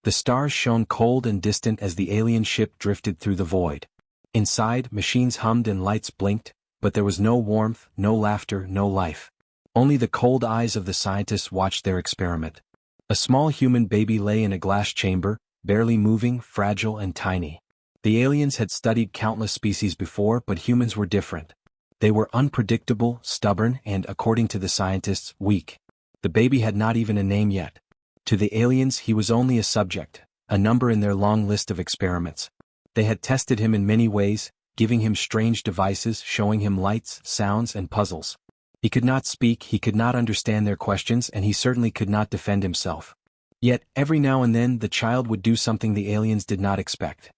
The stars shone cold and distant as the alien ship drifted through the void. Inside, machines hummed and lights blinked, but there was no warmth, no laughter, no life. Only the cold eyes of the scientists watched their experiment. A small human baby lay in a glass chamber, barely moving, fragile and tiny. The aliens had studied countless species before, but humans were different. They were unpredictable, stubborn, and, according to the scientists, weak. The baby had not even a name yet. To the aliens, he was only a subject, a number in their long list of experiments. They had tested him in many ways, giving him strange devices, showing him lights, sounds, and puzzles. He could not speak, he could not understand their questions, and he certainly could not defend himself. Yet, every now and then, the child would do something the aliens did not expect.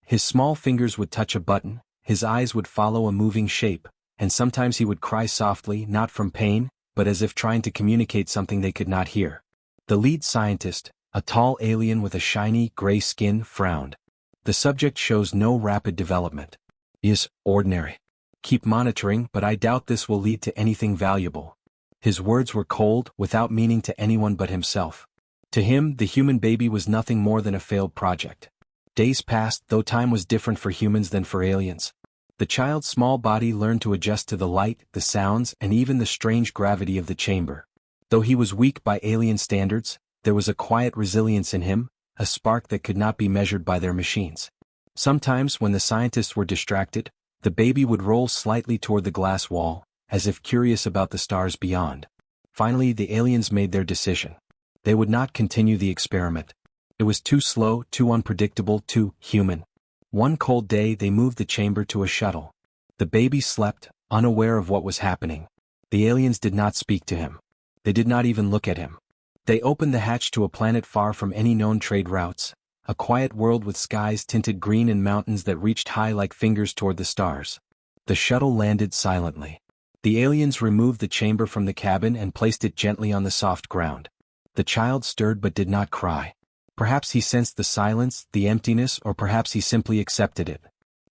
His small fingers would touch a button, his eyes would follow a moving shape, and sometimes he would cry softly, not from pain, but as if trying to communicate something they could not hear. The lead scientist, a tall alien with a shiny, gray skin, frowned. The subject shows no rapid development. He is ordinary. Keep monitoring, but I doubt this will lead to anything valuable. His words were cold, without meaning to anyone but himself. To him, the human baby was nothing more than a failed project. Days passed, though time was different for humans than for aliens. The child's small body learned to adjust to the light, the sounds, and even the strange gravity of the chamber. Though he was weak by alien standards, there was a quiet resilience in him, a spark that could not be measured by their machines. Sometimes, when the scientists were distracted, the baby would roll slightly toward the glass wall, as if curious about the stars beyond. Finally, the aliens made their decision. They would not continue the experiment. It was too slow, too unpredictable, too human. One cold day they moved the chamber to a shuttle. The baby slept, unaware of what was happening. The aliens did not speak to him. They did not even look at him. They opened the hatch to a planet far from any known trade routes, a quiet world with skies tinted green and mountains that reached high like fingers toward the stars. The shuttle landed silently. The aliens removed the chamber from the cabin and placed it gently on the soft ground. The child stirred but did not cry. Perhaps he sensed the silence, the emptiness, or perhaps he simply accepted it.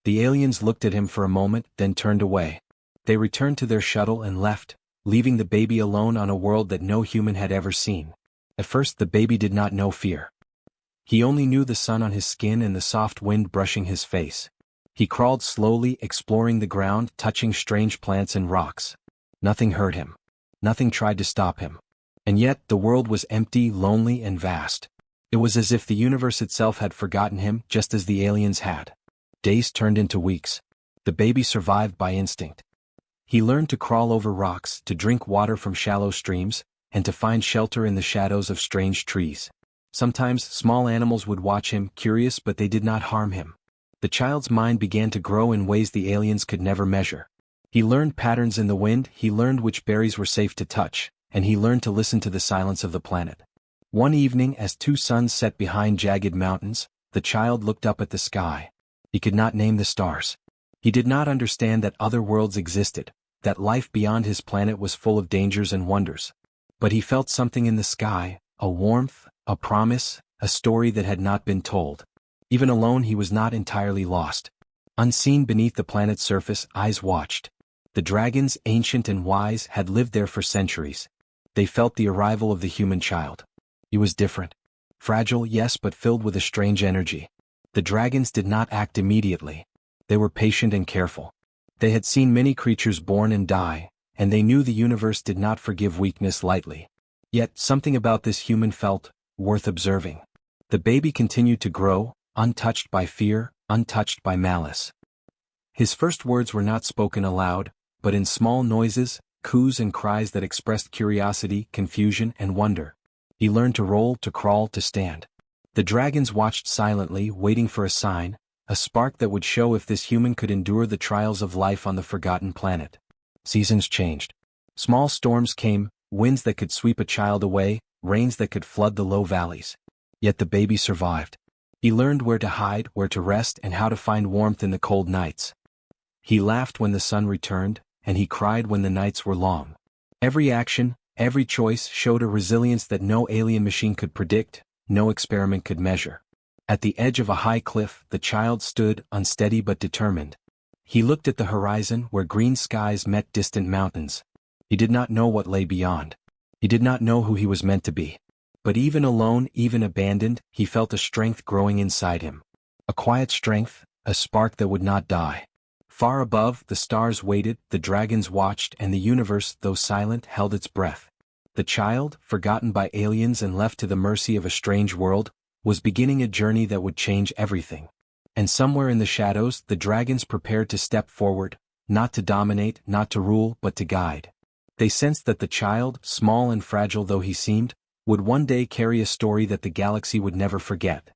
The aliens looked at him for a moment, then turned away. They returned to their shuttle and left, leaving the baby alone on a world that no human had ever seen. At first the baby did not know fear. He only knew the sun on his skin and the soft wind brushing his face. He crawled slowly, exploring the ground, touching strange plants and rocks. Nothing hurt him. Nothing tried to stop him. And yet, the world was empty, lonely, and vast. It was as if the universe itself had forgotten him, just as the aliens had. Days turned into weeks. The baby survived by instinct. He learned to crawl over rocks, to drink water from shallow streams, and to find shelter in the shadows of strange trees. Sometimes, small animals would watch him, curious, but they did not harm him. The child's mind began to grow in ways the aliens could never measure. He learned patterns in the wind, he learned which berries were safe to touch, and he learned to listen to the silence of the planet. One evening, as two suns set behind jagged mountains, the child looked up at the sky. He could not name the stars. He did not understand that other worlds existed, that life beyond his planet was full of dangers and wonders. But he felt something in the sky, a warmth, a promise, a story that had not been told. Even alone he was not entirely lost. Unseen beneath the planet's surface, eyes watched. The dragons, ancient and wise, had lived there for centuries. They felt the arrival of the human child. He was different. Fragile, yes, but filled with a strange energy. The dragons did not act immediately. They were patient and careful. They had seen many creatures born and die, and they knew the universe did not forgive weakness lightly. Yet, something about this human felt worth observing. The baby continued to grow, untouched by fear, untouched by malice. His first words were not spoken aloud, but in small noises, coos and cries that expressed curiosity, confusion, and wonder. He learned to roll, to crawl, to stand. The dragons watched silently, waiting for a sign, a spark that would show if this human could endure the trials of life on the forgotten planet. Seasons changed. Small storms came, winds that could sweep a child away, rains that could flood the low valleys. Yet the baby survived. He learned where to hide, where to rest, and how to find warmth in the cold nights. He laughed when the sun returned, and he cried when the nights were long. Every action, every choice showed a resilience that no alien machine could predict, no experiment could measure. At the edge of a high cliff, the child stood, unsteady but determined. He looked at the horizon where green skies met distant mountains. He did not know what lay beyond. He did not know who he was meant to be. But even alone, even abandoned, he felt a strength growing inside him. A quiet strength, a spark that would not die. Far above, the stars waited, the dragons watched, and the universe, though silent, held its breath. The child, forgotten by aliens and left to the mercy of a strange world, was beginning a journey that would change everything. And somewhere in the shadows, the dragons prepared to step forward, not to dominate, not to rule, but to guide. They sensed that the child, small and fragile though he seemed, would one day carry a story that the galaxy would never forget.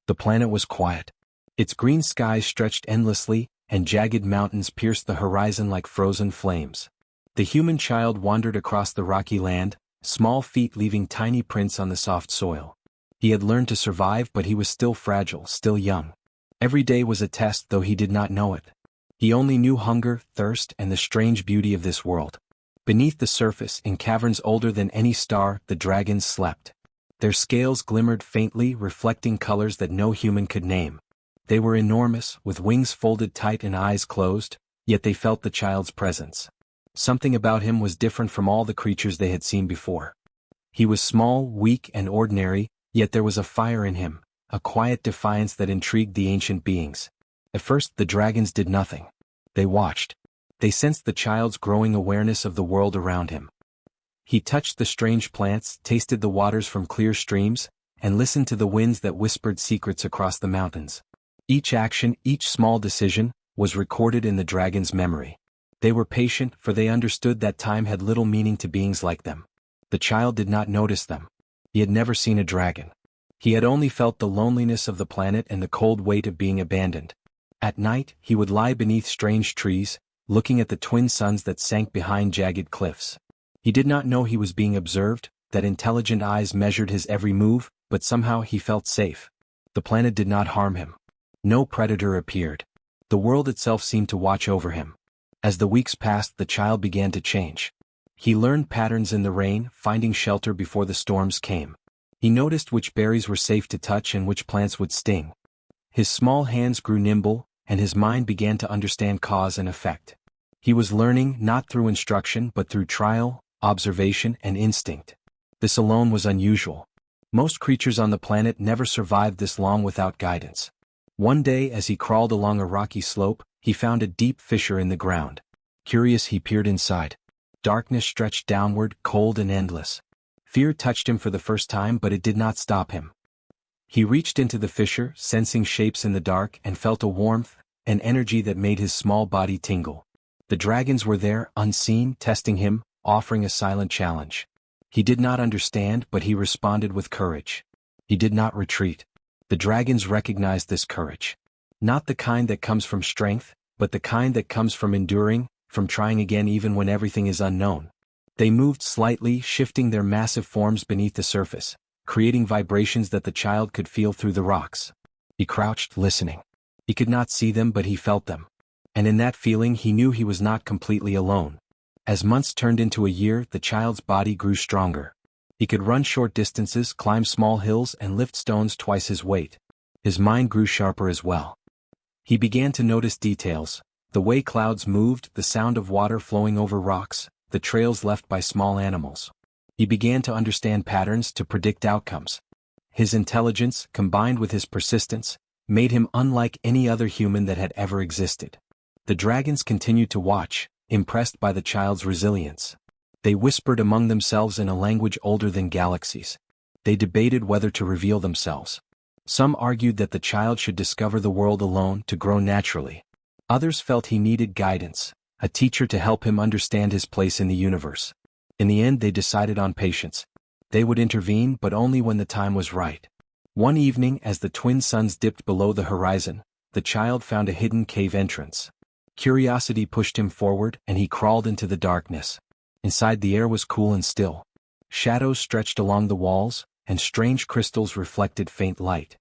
The planet was quiet. Its green skies stretched endlessly, and jagged mountains pierced the horizon like frozen flames. The human child wandered across the rocky land, small feet leaving tiny prints on the soft soil. He had learned to survive, but he was still fragile, still young. Every day was a test, though he did not know it. He only knew hunger, thirst, and the strange beauty of this world. Beneath the surface, in caverns older than any star, the dragons slept. Their scales glimmered faintly, reflecting colors that no human could name. They were enormous, with wings folded tight and eyes closed, yet they felt the child's presence. Something about him was different from all the creatures they had seen before. He was small, weak, and ordinary, yet there was a fire in him, a quiet defiance that intrigued the ancient beings. At first, the dragons did nothing. They watched. They sensed the child's growing awareness of the world around him. He touched the strange plants, tasted the waters from clear streams, and listened to the winds that whispered secrets across the mountains. Each action, each small decision, was recorded in the dragon's memory. They were patient, for they understood that time had little meaning to beings like them. The child did not notice them. He had never seen a dragon. He had only felt the loneliness of the planet and the cold weight of being abandoned. At night, he would lie beneath strange trees, looking at the twin suns that sank behind jagged cliffs. He did not know he was being observed, that intelligent eyes measured his every move, but somehow he felt safe. The planet did not harm him. No predator appeared. The world itself seemed to watch over him. As the weeks passed, the child began to change. He learned patterns in the rain, finding shelter before the storms came. He noticed which berries were safe to touch and which plants would sting. His small hands grew nimble, and his mind began to understand cause and effect. He was learning not through instruction but through trial, observation, and instinct. This alone was unusual. Most creatures on the planet never survived this long without guidance. One day, as he crawled along a rocky slope, he found a deep fissure in the ground. Curious, he peered inside. Darkness stretched downward, cold and endless. Fear touched him for the first time, but it did not stop him. He reached into the fissure, sensing shapes in the dark, and felt a warmth, an energy that made his small body tingle. The dragons were there, unseen, testing him, offering a silent challenge. He did not understand, but he responded with courage. He did not retreat. The dragons recognized this courage. Not the kind that comes from strength, but the kind that comes from enduring, from trying again even when everything is unknown. They moved slightly, shifting their massive forms beneath the surface, creating vibrations that the child could feel through the rocks. He crouched, listening. He could not see them, but he felt them. And in that feeling he knew he was not completely alone. As months turned into a year, the child's body grew stronger. He could run short distances, climb small hills, and lift stones twice his weight. His mind grew sharper as well. He began to notice details, the way clouds moved, the sound of water flowing over rocks, the trails left by small animals. He began to understand patterns, to predict outcomes. His intelligence, combined with his persistence, made him unlike any other human that had ever existed. The dragons continued to watch, impressed by the child's resilience. They whispered among themselves in a language older than galaxies. They debated whether to reveal themselves. Some argued that the child should discover the world alone, to grow naturally. Others felt he needed guidance, a teacher to help him understand his place in the universe. In the end, they decided on patience. They would intervene, but only when the time was right. One evening, as the twin suns dipped below the horizon, the child found a hidden cave entrance. Curiosity pushed him forward, and he crawled into the darkness. Inside, the air was cool and still. Shadows stretched along the walls, and strange crystals reflected faint light.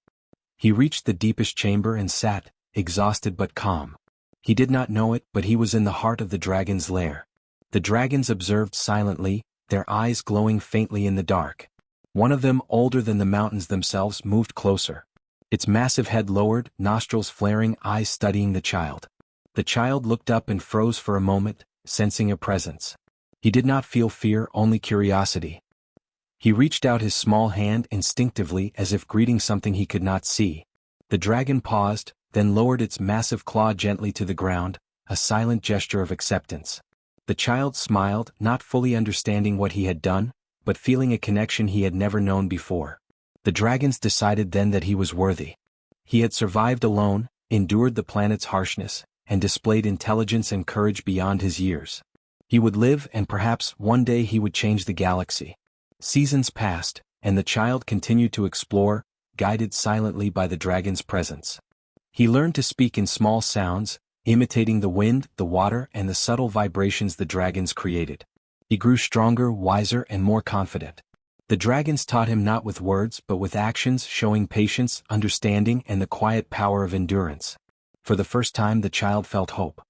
He reached the deepest chamber and sat, exhausted but calm. He did not know it, but he was in the heart of the dragon's lair. The dragons observed silently, their eyes glowing faintly in the dark. One of them, older than the mountains themselves, moved closer. Its massive head lowered, nostrils flaring, eyes studying the child. The child looked up and froze for a moment, sensing a presence. He did not feel fear, only curiosity. He reached out his small hand instinctively as if greeting something he could not see. The dragon paused, then lowered its massive claw gently to the ground, a silent gesture of acceptance. The child smiled, not fully understanding what he had done, but feeling a connection he had never known before. The dragons decided then that he was worthy. He had survived alone, endured the planet's harshness, and displayed intelligence and courage beyond his years. He would live, and perhaps one day he would change the galaxy. Seasons passed, and the child continued to explore, guided silently by the dragon's presence. He learned to speak in small sounds, imitating the wind, the water, and the subtle vibrations the dragons created. He grew stronger, wiser, and more confident. The dragons taught him not with words but with actions, showing patience, understanding, and the quiet power of endurance. For the first time the child felt hope.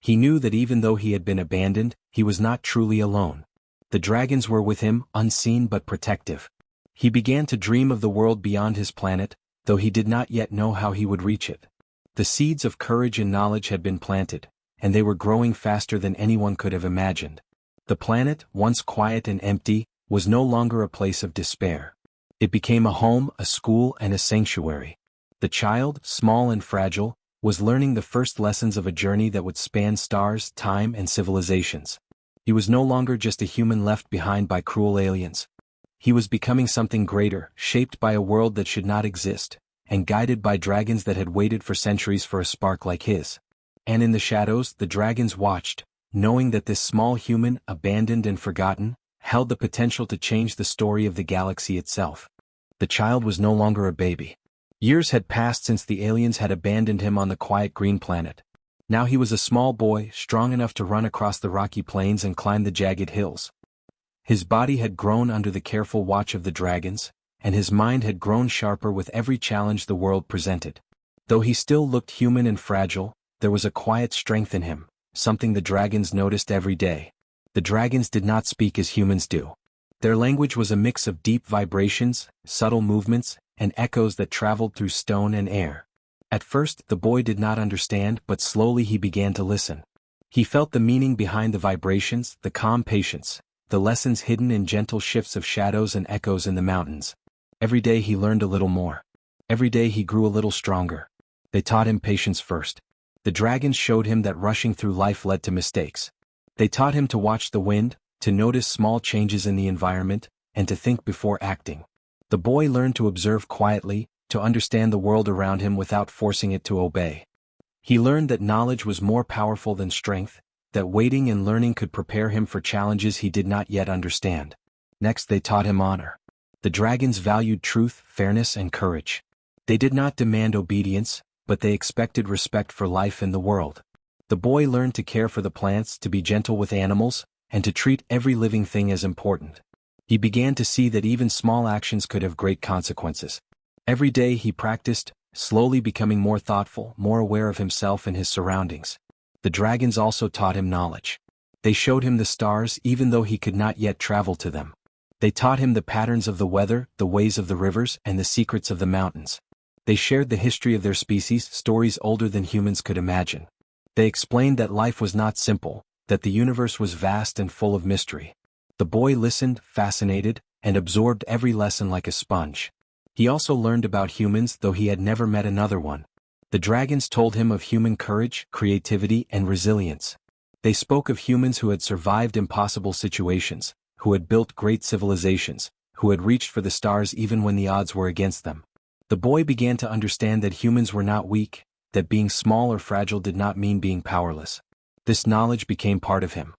He knew that even though he had been abandoned, he was not truly alone. The dragons were with him, unseen but protective. He began to dream of the world beyond his planet, though he did not yet know how he would reach it. The seeds of courage and knowledge had been planted, and they were growing faster than anyone could have imagined. The planet, once quiet and empty, was no longer a place of despair. It became a home, a school, and a sanctuary. The child, small and fragile, was learning the first lessons of a journey that would span stars, time, and civilizations. He was no longer just a human left behind by cruel aliens. He was becoming something greater, shaped by a world that should not exist, and guided by dragons that had waited for centuries for a spark like his. And in the shadows, the dragons watched, knowing that this small human, abandoned and forgotten, held the potential to change the story of the galaxy itself. The child was no longer a baby. Years had passed since the aliens had abandoned him on the quiet green planet. Now he was a small boy, strong enough to run across the rocky plains and climb the jagged hills. His body had grown under the careful watch of the dragons, and his mind had grown sharper with every challenge the world presented. Though he still looked human and fragile, there was a quiet strength in him, something the dragons noticed every day. The dragons did not speak as humans do. Their language was a mix of deep vibrations, subtle movements, and echoes that traveled through stone and air. At first, the boy did not understand, but slowly he began to listen. He felt the meaning behind the vibrations, the calm patience, the lessons hidden in gentle shifts of shadows and echoes in the mountains. Every day he learned a little more. Every day he grew a little stronger. They taught him patience first. The dragons showed him that rushing through life led to mistakes. They taught him to watch the wind, to notice small changes in the environment, and to think before acting. The boy learned to observe quietly, to understand the world around him without forcing it to obey. He learned that knowledge was more powerful than strength, that waiting and learning could prepare him for challenges he did not yet understand. Next they taught him honor. The dragons valued truth, fairness, and courage. They did not demand obedience, but they expected respect for life and the world. The boy learned to care for the plants, to be gentle with animals, and to treat every living thing as important. He began to see that even small actions could have great consequences. Every day he practiced, slowly becoming more thoughtful, more aware of himself and his surroundings. The dragons also taught him knowledge. They showed him the stars even though he could not yet travel to them. They taught him the patterns of the weather, the ways of the rivers, and the secrets of the mountains. They shared the history of their species, stories older than humans could imagine. They explained that life was not simple, that the universe was vast and full of mystery. The boy listened, fascinated, and absorbed every lesson like a sponge. He also learned about humans, though he had never met another one. The dragons told him of human courage, creativity, and resilience. They spoke of humans who had survived impossible situations, who had built great civilizations, who had reached for the stars even when the odds were against them. The boy began to understand that humans were not weak, that being small or fragile did not mean being powerless. This knowledge became part of him.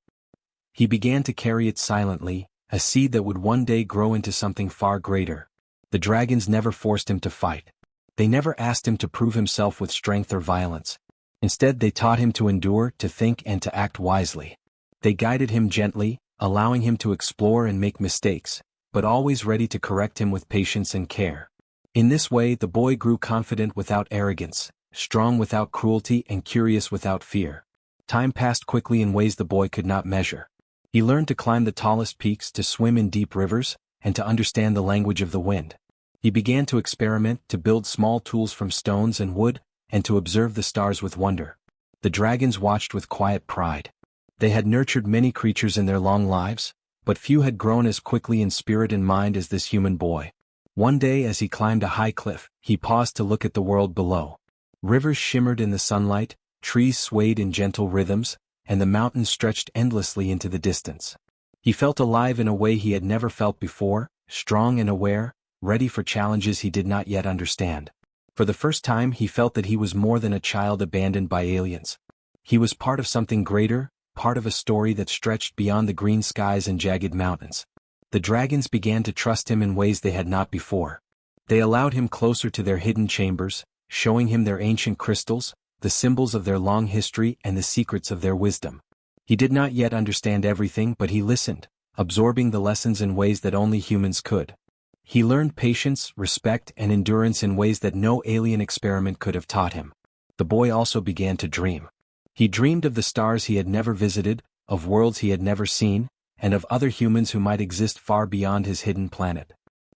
He began to carry it silently, a seed that would one day grow into something far greater. The dragons never forced him to fight. They never asked him to prove himself with strength or violence. Instead, they taught him to endure, to think, and to act wisely. They guided him gently, allowing him to explore and make mistakes, but always ready to correct him with patience and care. In this way, the boy grew confident without arrogance, strong without cruelty, and curious without fear. Time passed quickly in ways the boy could not measure. He learned to climb the tallest peaks, to swim in deep rivers, and to understand the language of the wind. He began to experiment, to build small tools from stones and wood, and to observe the stars with wonder. The dragons watched with quiet pride. They had nurtured many creatures in their long lives, but few had grown as quickly in spirit and mind as this human boy. One day as he climbed a high cliff, he paused to look at the world below. Rivers shimmered in the sunlight, trees swayed in gentle rhythms, and the mountains stretched endlessly into the distance. He felt alive in a way he had never felt before, strong and aware, ready for challenges he did not yet understand. For the first time he felt that he was more than a child abandoned by aliens. He was part of something greater, part of a story that stretched beyond the green skies and jagged mountains. The dragons began to trust him in ways they had not before. They allowed him closer to their hidden chambers, showing him their ancient crystals, the symbols of their long history and the secrets of their wisdom. He did not yet understand everything, but he listened, absorbing the lessons in ways that only humans could. He learned patience, respect, and endurance in ways that no alien experiment could have taught him. The boy also began to dream. He dreamed of the stars he had never visited, of worlds he had never seen, and of other humans who might exist far beyond his hidden planet.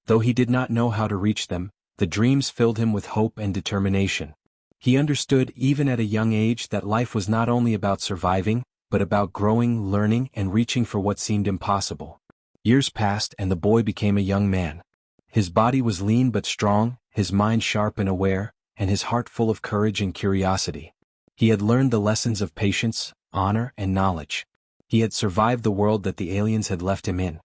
Though he did not know how to reach them, the dreams filled him with hope and determination. He understood even at a young age that life was not only about surviving, but about growing, learning, and reaching for what seemed impossible. Years passed and the boy became a young man. His body was lean but strong, his mind sharp and aware, and his heart full of courage and curiosity. He had learned the lessons of patience, honor, and knowledge. He had survived the world that the aliens had left him in.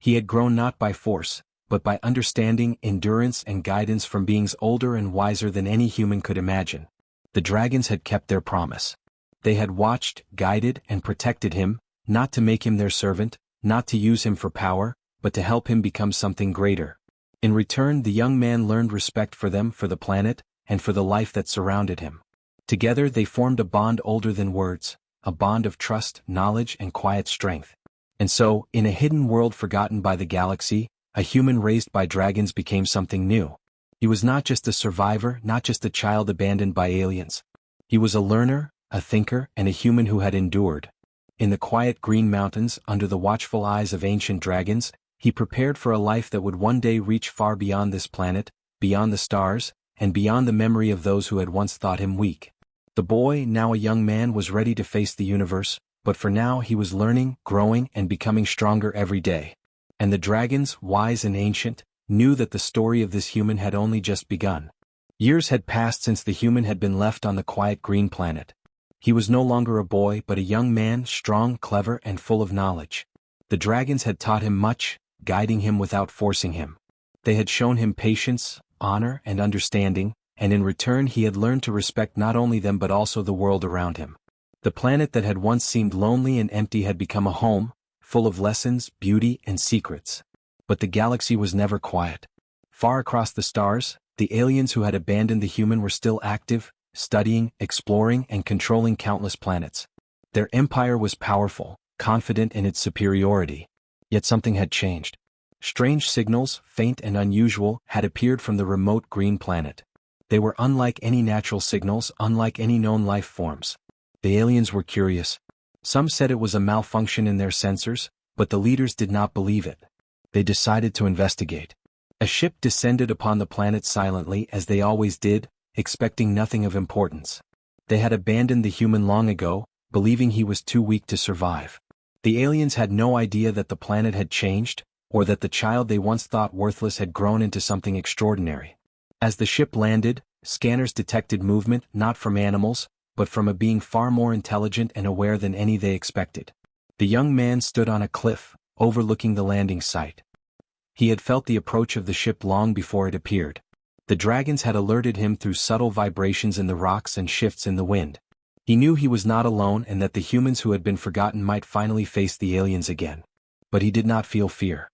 He had grown not by force, but by understanding, endurance, and guidance from beings older and wiser than any human could imagine. The dragons had kept their promise. They had watched, guided, and protected him, not to make him their servant, not to use him for power, but to help him become something greater. In return, the young man learned respect for them, for the planet, and for the life that surrounded him. Together they formed a bond older than words, a bond of trust, knowledge, and quiet strength. And so, in a hidden world forgotten by the galaxy, a human raised by dragons became something new. He was not just a survivor, not just a child abandoned by aliens. He was a learner, a thinker, and a human who had endured. In the quiet green mountains, under the watchful eyes of ancient dragons, he prepared for a life that would one day reach far beyond this planet, beyond the stars, and beyond the memory of those who had once thought him weak. The boy, now a young man, was ready to face the universe, but for now he was learning, growing, and becoming stronger every day. And the dragons, wise and ancient, knew that the story of this human had only just begun. Years had passed since the human had been left on the quiet green planet. He was no longer a boy but a young man, strong, clever, and full of knowledge. The dragons had taught him much, guiding him without forcing him. They had shown him patience, honor, and understanding, and in return he had learned to respect not only them but also the world around him. The planet that had once seemed lonely and empty had become a home, full of lessons, beauty, and secrets. But the galaxy was never quiet. Far across the stars, the aliens who had abandoned the human were still active, studying, exploring, and controlling countless planets. Their empire was powerful, confident in its superiority. Yet something had changed. Strange signals, faint and unusual, had appeared from the remote green planet. They were unlike any natural signals, unlike any known life forms. The aliens were curious. Some said it was a malfunction in their sensors, but the leaders did not believe it. They decided to investigate. A ship descended upon the planet silently as they always did, expecting nothing of importance. They had abandoned the human long ago, believing he was too weak to survive. The aliens had no idea that the planet had changed, or that the child they once thought worthless had grown into something extraordinary. As the ship landed, scanners detected movement not from animals, but from a being far more intelligent and aware than any they expected. The young man stood on a cliff, overlooking the landing site. He had felt the approach of the ship long before it appeared. The dragons had alerted him through subtle vibrations in the rocks and shifts in the wind. He knew he was not alone and that the humans who had been forgotten might finally face the aliens again. But he did not feel fear.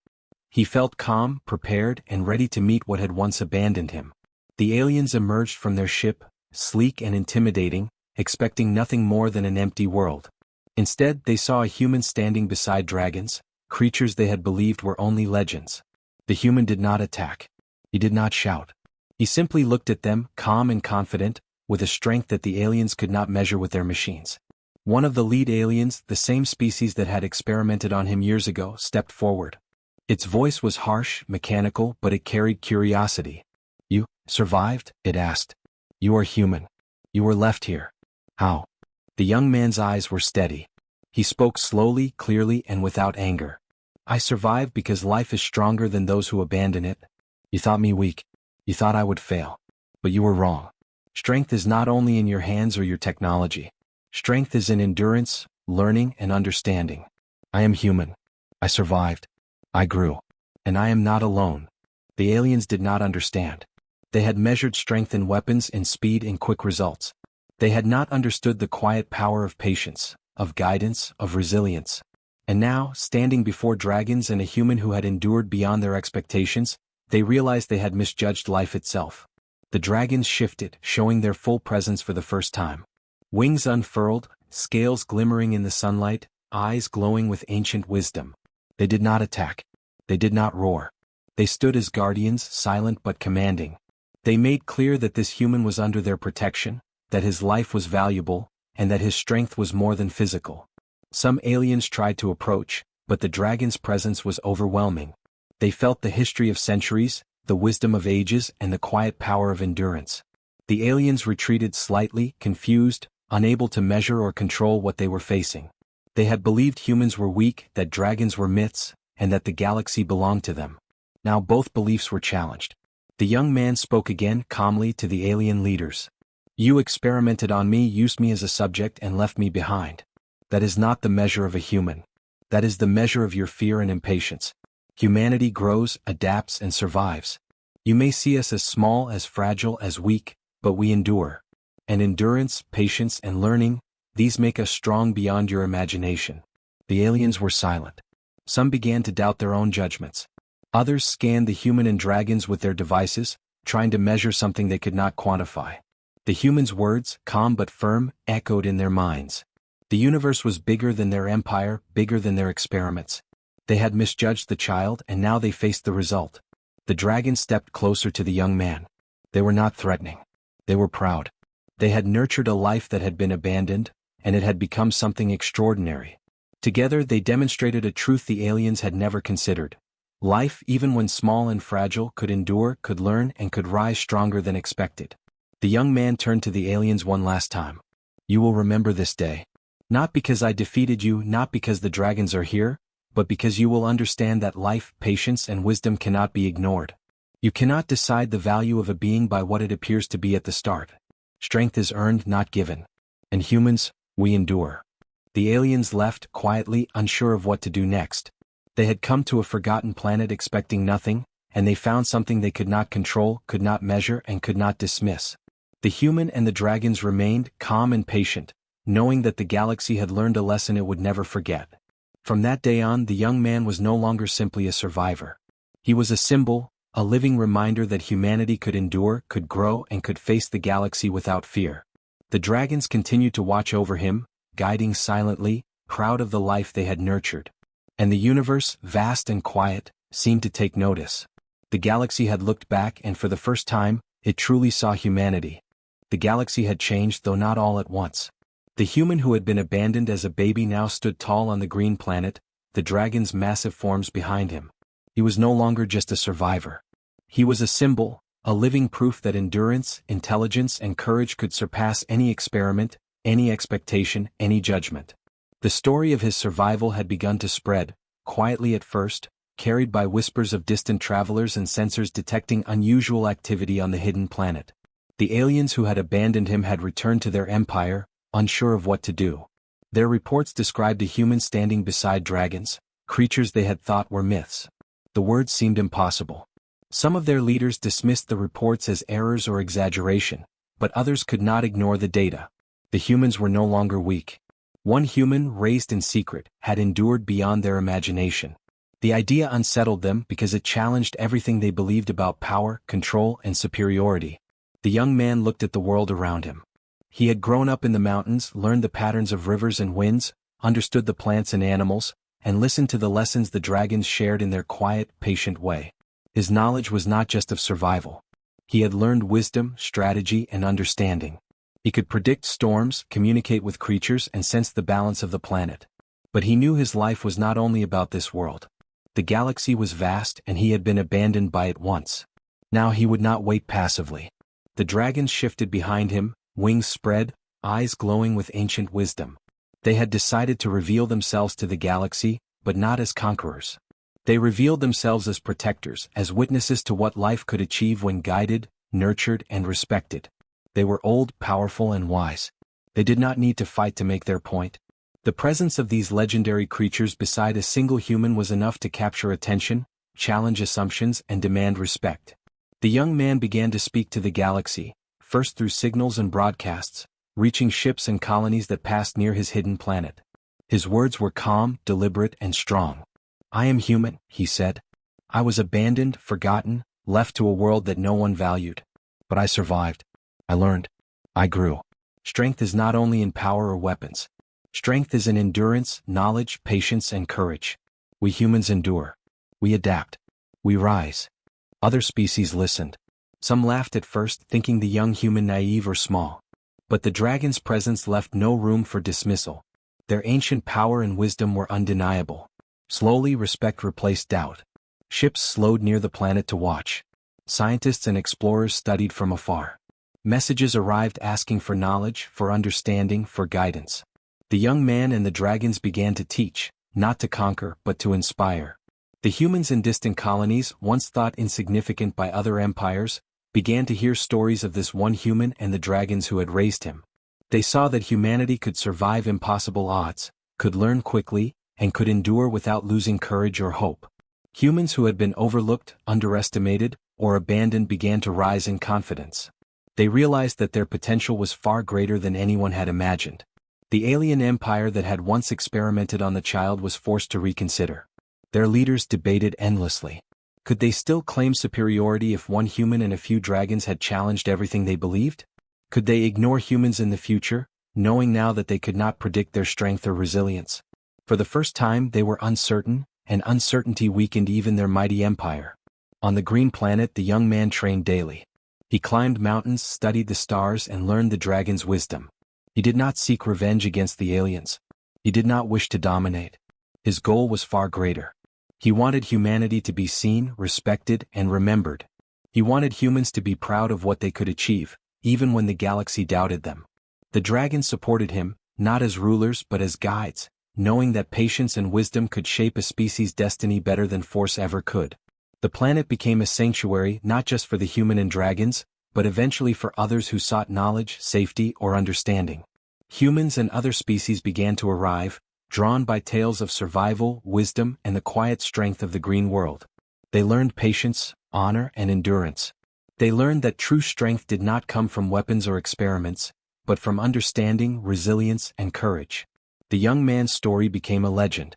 He felt calm, prepared, and ready to meet what had once abandoned him. The aliens emerged from their ship, sleek and intimidating, expecting nothing more than an empty world. Instead, they saw a human standing beside dragons, creatures they had believed were only legends. The human did not attack. He did not shout. He simply looked at them, calm and confident, with a strength that the aliens could not measure with their machines. One of the lead aliens, the same species that had experimented on him years ago, stepped forward. Its voice was harsh, mechanical, but it carried curiosity. "You survived?" it asked. "You are human. You were left here. How?" The young man's eyes were steady. He spoke slowly, clearly, and without anger. I survived because life is stronger than those who abandon it. You thought me weak. You thought I would fail. But you were wrong. Strength is not only in your hands or your technology. Strength is in endurance, learning, and understanding. I am human. I survived. I grew. And I am not alone. The aliens did not understand. They had measured strength in weapons, in speed, in quick results. They had not understood the quiet power of patience, of guidance, of resilience. And now, standing before dragons and a human who had endured beyond their expectations, they realized they had misjudged life itself. The dragons shifted, showing their full presence for the first time. Wings unfurled, scales glimmering in the sunlight, eyes glowing with ancient wisdom. They did not attack. They did not roar. They stood as guardians, silent but commanding. They made clear that this human was under their protection, that his life was valuable, and that his strength was more than physical. Some aliens tried to approach, but the dragon's presence was overwhelming. They felt the history of centuries, the wisdom of ages, and the quiet power of endurance. The aliens retreated slightly, confused, unable to measure or control what they were facing. They had believed humans were weak, that dragons were myths, and that the galaxy belonged to them. Now both beliefs were challenged. The young man spoke again calmly to the alien leaders. You experimented on me, used me as a subject, and left me behind. That is not the measure of a human. That is the measure of your fear and impatience. Humanity grows, adapts, and survives. You may see us as small, as fragile, as weak, but we endure. And endurance, patience, and learning, these make us strong beyond your imagination. The aliens were silent. Some began to doubt their own judgments. Others scanned the human and dragons with their devices, trying to measure something they could not quantify. The humans' words, calm but firm, echoed in their minds. The universe was bigger than their empire, bigger than their experiments. They had misjudged the child, and now they faced the result. The dragon stepped closer to the young man. They were not threatening. They were proud. They had nurtured a life that had been abandoned, and it had become something extraordinary. Together they demonstrated a truth the aliens had never considered. Life, even when small and fragile, could endure, could learn, and could rise stronger than expected. The young man turned to the aliens one last time. You will remember this day. Not because I defeated you, not because the dragons are here, but because you will understand that life, patience, and wisdom cannot be ignored. You cannot decide the value of a being by what it appears to be at the start. Strength is earned, not given. And humans, we endure. The aliens left, quietly, unsure of what to do next. They had come to a forgotten planet expecting nothing, and they found something they could not control, could not measure, and could not dismiss. The human and the dragons remained, calm and patient, knowing that the galaxy had learned a lesson it would never forget. From that day on, the young man was no longer simply a survivor. He was a symbol, a living reminder that humanity could endure, could grow, and could face the galaxy without fear. The dragons continued to watch over him, guiding silently, proud of the life they had nurtured. And the universe, vast and quiet, seemed to take notice. The galaxy had looked back, and for the first time, it truly saw humanity. The galaxy had changed, though not all at once. The human who had been abandoned as a baby now stood tall on the green planet, the dragon's massive forms behind him. He was no longer just a survivor. He was a symbol, a living proof that endurance, intelligence, and courage could surpass any experiment, any expectation, any judgment. The story of his survival had begun to spread, quietly at first, carried by whispers of distant travelers and sensors detecting unusual activity on the hidden planet. The aliens who had abandoned him had returned to their empire, unsure of what to do. Their reports described a human standing beside dragons, creatures they had thought were myths. The words seemed impossible. Some of their leaders dismissed the reports as errors or exaggeration, but others could not ignore the data. The humans were no longer weak. One human, raised in secret, had endured beyond their imagination. The idea unsettled them because it challenged everything they believed about power, control, and superiority. The young man looked at the world around him. He had grown up in the mountains, learned the patterns of rivers and winds, understood the plants and animals, and listened to the lessons the dragons shared in their quiet, patient way. His knowledge was not just of survival. He had learned wisdom, strategy, and understanding. He could predict storms, communicate with creatures, and sense the balance of the planet. But he knew his life was not only about this world. The galaxy was vast, and he had been abandoned by it once. Now he would not wait passively. The dragons shifted behind him, wings spread, eyes glowing with ancient wisdom. They had decided to reveal themselves to the galaxy, but not as conquerors. They revealed themselves as protectors, as witnesses to what life could achieve when guided, nurtured, and respected. They were old, powerful, and wise. They did not need to fight to make their point. The presence of these legendary creatures beside a single human was enough to capture attention, challenge assumptions, and demand respect. The young man began to speak to the galaxy, first through signals and broadcasts, reaching ships and colonies that passed near his hidden planet. His words were calm, deliberate, and strong. "I am human," he said. "I was abandoned, forgotten, left to a world that no one valued. But I survived. I learned. I grew. Strength is not only in power or weapons. Strength is in endurance, knowledge, patience, and courage. We humans endure. We adapt. We rise." Other species listened. Some laughed at first, thinking the young human naive or small. But the dragon's presence left no room for dismissal. Their ancient power and wisdom were undeniable. Slowly, respect replaced doubt. Ships slowed near the planet to watch. Scientists and explorers studied from afar. Messages arrived asking for knowledge, for understanding, for guidance. The young man and the dragons began to teach, not to conquer, but to inspire. The humans in distant colonies, once thought insignificant by other empires, began to hear stories of this one human and the dragons who had raised him. They saw that humanity could survive impossible odds, could learn quickly, and could endure without losing courage or hope. Humans who had been overlooked, underestimated, or abandoned began to rise in confidence. They realized that their potential was far greater than anyone had imagined. The alien empire that had once experimented on the child was forced to reconsider. Their leaders debated endlessly. Could they still claim superiority if one human and a few dragons had challenged everything they believed? Could they ignore humans in the future, knowing now that they could not predict their strength or resilience? For the first time they were uncertain, and uncertainty weakened even their mighty empire. On the green planet the young man trained daily. He climbed mountains, studied the stars, and learned the dragon's wisdom. He did not seek revenge against the aliens. He did not wish to dominate. His goal was far greater. He wanted humanity to be seen, respected, and remembered. He wanted humans to be proud of what they could achieve, even when the galaxy doubted them. The dragons supported him, not as rulers but as guides, knowing that patience and wisdom could shape a species' destiny better than force ever could. The planet became a sanctuary not just for the human and dragons, but eventually for others who sought knowledge, safety, or understanding. Humans and other species began to arrive, drawn by tales of survival, wisdom, and the quiet strength of the green world. They learned patience, honor, and endurance. They learned that true strength did not come from weapons or experiments, but from understanding, resilience, and courage. The young man's story became a legend.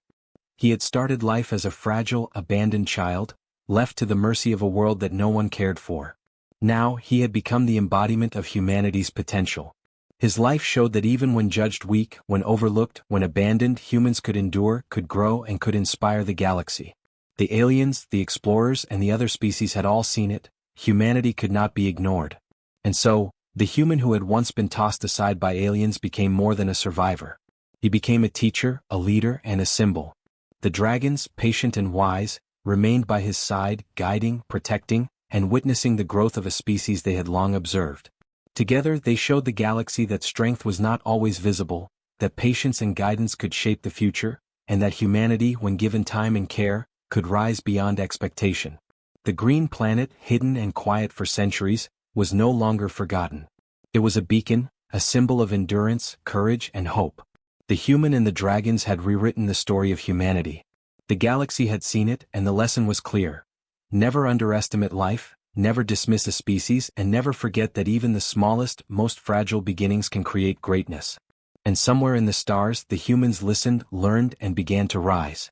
He had started life as a fragile, abandoned child, left to the mercy of a world that no one cared for. Now he had become the embodiment of humanity's potential. His life showed that even when judged weak, when overlooked, when abandoned, humans could endure, could grow, and could inspire the galaxy. The aliens, the explorers, and the other species had all seen it. Humanity could not be ignored. And so, the human who had once been tossed aside by aliens became more than a survivor. He became a teacher, a leader, and a symbol. The dragons, patient and wise, remained by his side, guiding, protecting, and witnessing the growth of a species they had long observed. Together they showed the galaxy that strength was not always visible, that patience and guidance could shape the future, and that humanity, when given time and care, could rise beyond expectation. The green planet, hidden and quiet for centuries, was no longer forgotten. It was a beacon, a symbol of endurance, courage, and hope. The human and the dragons had rewritten the story of humanity. The galaxy had seen it, and the lesson was clear. Never underestimate life, never dismiss a species, and never forget that even the smallest, most fragile beginnings can create greatness. And somewhere in the stars, the humans listened, learned, and began to rise.